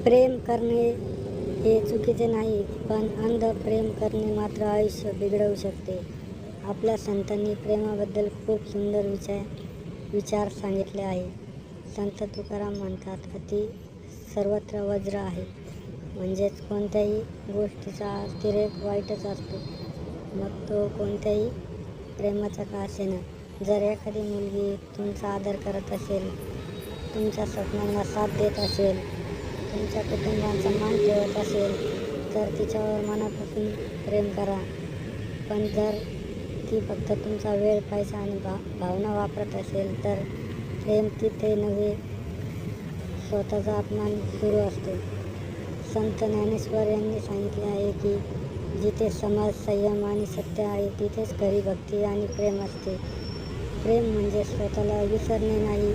प्रेम करणे हे चुकीचे नाही, पण अंध प्रेम करणे मात्र आयुष्य बिघडवू शकते. आपल्या संतांनी प्रेमाबद्दल खूप सुंदर विचार सांगितले आहे. संत तुकाराम म्हणतात, अति सर्वत्र वज्र आहे. म्हणजेच कोणत्याही गोष्टीचा अतिरेक वाईटच असतो, मग तो कोणत्याही प्रेमाचा का असेना. जर एखादी मुलगी तुमचा आदर करत असेल, तुमच्या स्वप्नांना साथ देत असेल, तुमच्या कुटुंबाचा मान ठेवत असेल, तर तिच्यावर मनापासून प्रेम करा. पण जर ती फक्त तुमचा वेळ, पैसा आणि भावना वापरत असेल, तर प्रेम तिथे नव्हे, स्वतःचा अपमान सुरू असतो. संत ज्ञानेश्वर यांनी सांगितले आहे की जिथे समाज, संयम आणि सत्य आहे, तिथेच खरी भक्ती आणि प्रेम असते. प्रेम म्हणजे स्वतःला विसरणे नाही,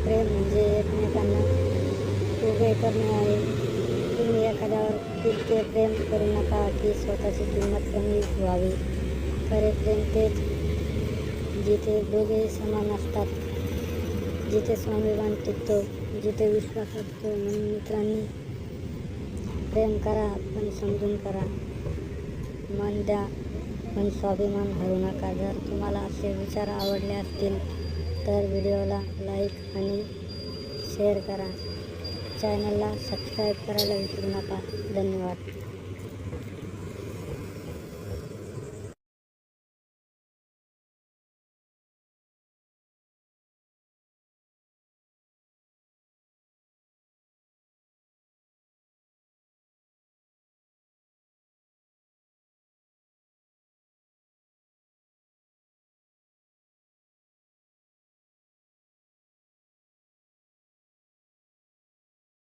प्रेम म्हणजे एकमेकांना उभे करणे आहे. तुम्ही एखाद्यावर इतके प्रेम करू नका की स्वतःची किंमत कमी व्हावी. खरे प्रेम तेच जिथे दोघेही समान असतात, जिथे स्वाभिमान टिकतो, जिथे विश्वास असतो. म्हणून मित्रांनी, प्रेम करा पण समजून करा, मन द्या पण स्वाभिमान हरवू नका. जर तुम्हाला असे विचार आवडले असतील तर व्हिडिओला लाईक आणि शेअर करा. चॅनलला सबस्क्राईब करायला विसरू नका. धन्यवाद.